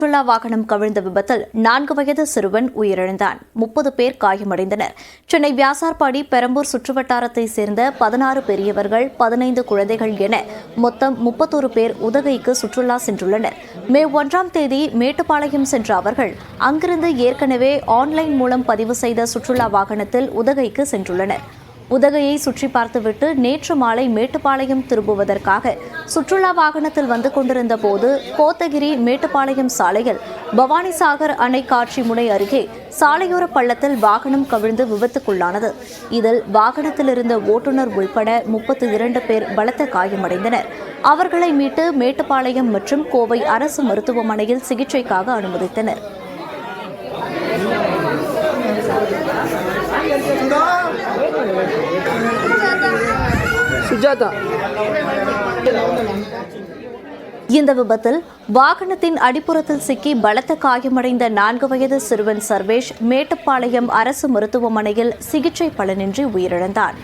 சுற்றுலா வாகனம் கவிழ்ந்த விபத்தில் 4 வயது சிறுவன் உயிரிழந்தான். 30 பேர் காயமடைந்தனர். சென்னை வியாசார்பாடி பெரம்பூர் சுற்றுவட்டாரத்தைச் சேர்ந்த 16 பெரியவர்கள், 15 குழந்தைகள் என மொத்தம் 31 பேர் உதகைக்கு சுற்றுலா சென்றுள்ளனர். மே 1ஆம் தேதி மேட்டுப்பாளையம் சென்ற அவர்கள் அங்கிருந்து ஏற்கனவே ஆன்லைன் மூலம் பதிவு செய்த சுற்றுலா வாகனத்தில் உதகைக்கு சென்றுள்ளனர். உதகையை சுற்றி பார்த்துவிட்டு நேற்று மாலை மேட்டுப்பாளையம் திரும்புவதற்காக சுற்றுலா வாகனத்தில் வந்து கொண்டிருந்த போது கோத்தகிரி மேட்டுப்பாளையம் சாலையில் பவானிசாகர் அணை காட்சி முனை அருகே சாலையோர பள்ளத்தில் வாகனம் கவிழ்ந்து விபத்துக்குள்ளானது. இதில் வாகனத்தில் இருந்த ஓட்டுநர் உள்பட 32 பேர் பலத்த காயமடைந்தனர். அவர்களை மீட்டு மேட்டுப்பாளையம் மற்றும் கோவை அரசு மருத்துவமனையில் சிகிச்சைக்காக அனுமதித்தனர். இந்த விபத்தில் வாகனத்தின் அடிப்புறத்தில் சிக்கி பலத்த காயமடைந்த 4 வயது சிறுவன் சர்வேஷ் மேட்டுப்பாளையம் அரசு மருத்துவமனையில் சிகிச்சை பலனின்றி உயிரிழந்தான்.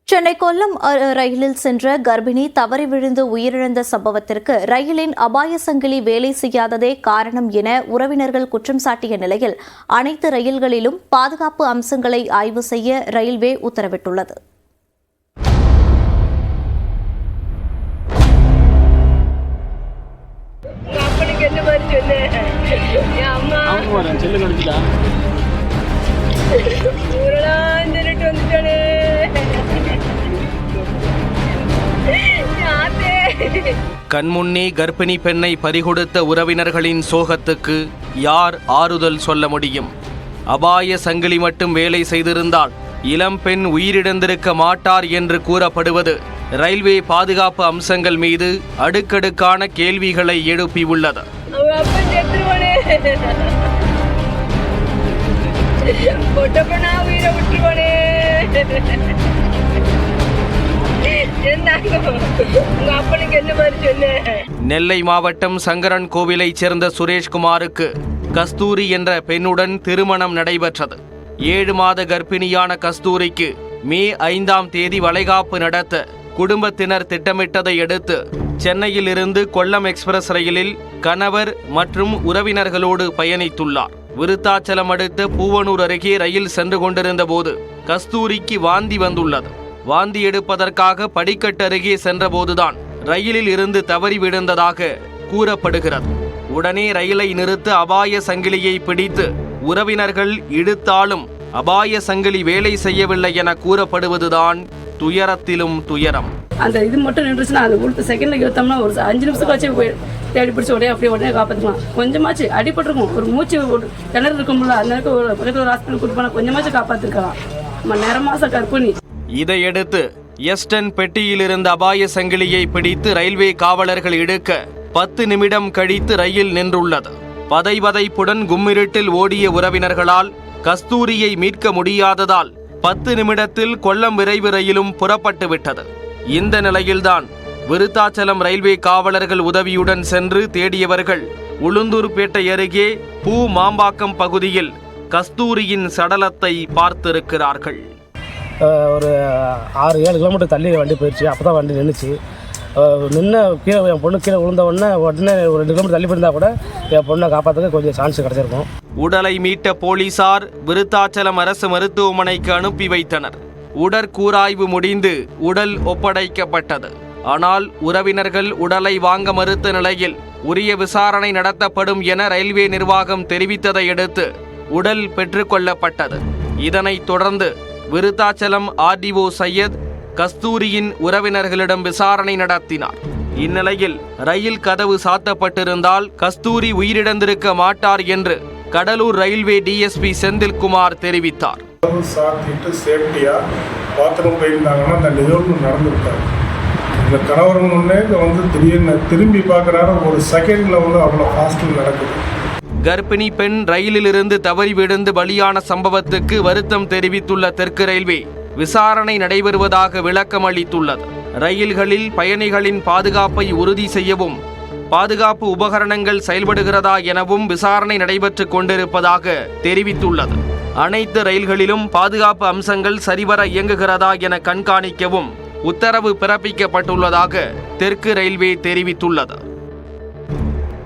சென்னை கொல்லம் ரயிலில் சென்ற கர்ப்பிணி தவறி விழுந்து உயிரிழந்த சம்பவத்திற்கு ரயிலின் அபாய சங்கிலி வேலை செய்யாததே காரணம் என உறவினர்கள் குற்றம் சாட்டிய நிலையில் அனைத்து ரயில்களிலும் பாதுகாப்பு அம்சங்களை ஆய்வு செய்ய ரயில்வே உத்தரவிட்டுள்ளது. கண்முன்னே கர்ப்பிணி பெண்ணை பறிகொடுத்த உறவினர்களின் சோகத்துக்கு யார் ஆறுதல் சொல்ல முடியும்? அபாய சங்கிலி மட்டும் வேலை செய்திருந்தால் இளம் பெண் உயிரிழந்திருக்க மாட்டார் என்று கூறப்படுவது ரயில்வே பாதுகாப்பு அம்சங்கள் மீது அடுக்கடுக்கான கேள்விகளை எழுப்பியுள்ளது. நெல்லை மாவட்டம் சங்கரன் கோவிலைச் சேர்ந்த சுரேஷ்குமாருக்கு கஸ்தூரி என்ற பெண்ணுடன் திருமணம் நடைபெற்றது. 7 மாத கர்ப்பிணியான கஸ்தூரிக்கு மே 5ஆம் தேதி வளைகாப்பு நடத்த குடும்பத்தினர் திட்டமிட்டதை அடுத்து சென்னையில் இருந்து கொல்லம் எக்ஸ்பிரஸ் ரயிலில் கணவர் மற்றும் உறவினர்களோடு பயணித்துள்ளார். விருத்தாச்சலம் அடுத்த பூவனூர் அருகே ரயில் சென்று கொண்டிருந்த போது கஸ்தூரிக்கு வாந்தி வந்துள்ளது. வாந்தி எடுப்பதற்காக படிக்கட்டு அருகே சென்றபோதுதான் ரயிலில் இருந்து தவறி விழுந்ததாக கூறப்படுகிறது. உடனே ரயிலை நிறுத்த அபாய சங்கிலியை பிடித்து உறவினர்கள் இழுத்தாலும் அபாய சங்கிலி வேலை செய்யவில்லை என கூறப்படுவதுதான் துயரத்திலும் துயரம். அந்த இது மட்டும் நின்றுச்சுன்னா அது கொடுத்த செகண்ட்ல எடுத்தோம்னா ஒரு 5 நிமிஷத்துக்கு வச்சு தேடி பிடிச்சி உடனே காப்பாற்றிக்கலாம். கொஞ்சமாச்சு அடிபட்டிருக்கும், ஒரு மூச்சு கிணறு இருக்கும்ல, அந்த ஒரு ஹாஸ்பிட்டல் கூட்டு போனால் கொஞ்சமாச்சு காப்பாற்றிருக்கலாம். நேரமாச கர்ப்பிணி. இதையடுத்து எஸ்டன் பெட்டியில் இருந்த அபாய சங்கிலியை பிடித்து ரயில்வே காவலர்கள் இழுக்க 10 நிமிடம் கழித்து ரயில் நின்றுள்ளது. பதைபதைப்புடன் கும்மிருட்டில் ஓடிய உறவினர்களால் கஸ்தூரியை மீட்க முடியாததால் 10 நிமிடத்தில் கொல்லம் விரைவு ரயிலும் புறப்பட்டு விட்டது. இந்த நிலையில்தான் விருத்தாச்சலம் ரயில்வே காவலர்கள் உதவியுடன் சென்று தேடியவர்கள் உளுந்தூர்பேட்டை அருகே பூ மாம்பாக்கம் பகுதியில் கஸ்தூரியின் சடலத்தை பார்த்திருக்கிறார்கள். ஒரு 6-7 கிலோமீட்டர் தள்ளி வண்டி போயிடுச்சு. அப்போ தான் வண்டி நின்றுச்சு. நின்று கீழே என் பொண்ணு கீழே விழுந்த உடனே ஒரு 2 கிலோமீட்டர் தள்ளி போயிருந்தா கூட என் பொண்ணை காப்பாற்றுக்க கொஞ்சம் சான்ஸ் கிடைச்சிருக்கும். உடலை மீட்ட போலீசார் விருத்தாச்சலம் அரசு மருத்துவமனைக்கு அனுப்பி வைத்தனர். உடற்கூராய்வு முடிந்து உடல் ஒப்படைக்கப்பட்டது. ஆனால் உறவினர்கள் உடலை வாங்க மறுத்த நிலையில் உரிய விசாரணை நடத்தப்படும் என ரயில்வே நிர்வாகம் தெரிவித்ததை அடுத்து உடல் பெற்றுக்கொள்ளப்பட்டது. இதனைத் தொடர்ந்து விருத்தாச்சலம் ஆர்டிஓ சையத் கஸ்தூரியின் உறவினர்களிடம் விசாரணை நடத்தினார். இந்நிலையில் ரயில் கதவு சாத்தப்பட்டிருந்தால் கஸ்தூரி உயிரிழந்திருக்க மாட்டார் என்று கடலூர் ரயில்வே டிஎஸ்பி செந்தில்குமார் தெரிவித்தார். சாத்திட்டு சேஃப்டியா பாத்ரூம் போயிருந்தாங்கன்னா அந்த நிகழ்வு நடந்திருக்காரு. இந்த கணவரும் முன்னே திடீர்னு திரும்பி பார்க்குறாரு. ஒரு செகண்டில் அவ்வளோ ஃபாஸ்ட்டில் நடக்குது. கர்ப்பிணி பெண் ரயிலில் இருந்து தவறி விழுந்து பலியான சம்பவத்துக்கு வருத்தம் தெரிவித்துள்ள தெற்கு ரயில்வே விசாரணை நடைபெறுவதாக விளக்கம் அளித்துள்ளது. ரயில்களில் பயணிகளின் பாதுகாப்பை உறுதி செய்யவும் பாதுகாப்பு உபகரணங்கள் செயல்படுகிறதா எனவும் விசாரணை நடைபெற்றுக் கொண்டிருப்பதாக தெரிவித்துள்ளது. அனைத்து ரயில்களிலும் பாதுகாப்பு அம்சங்கள் சரிவர இயங்குகிறதா என கண்காணிக்கவும் உத்தரவு பிறப்பிக்கப்பட்டுள்ளதாக தெற்கு ரயில்வே தெரிவித்துள்ளது.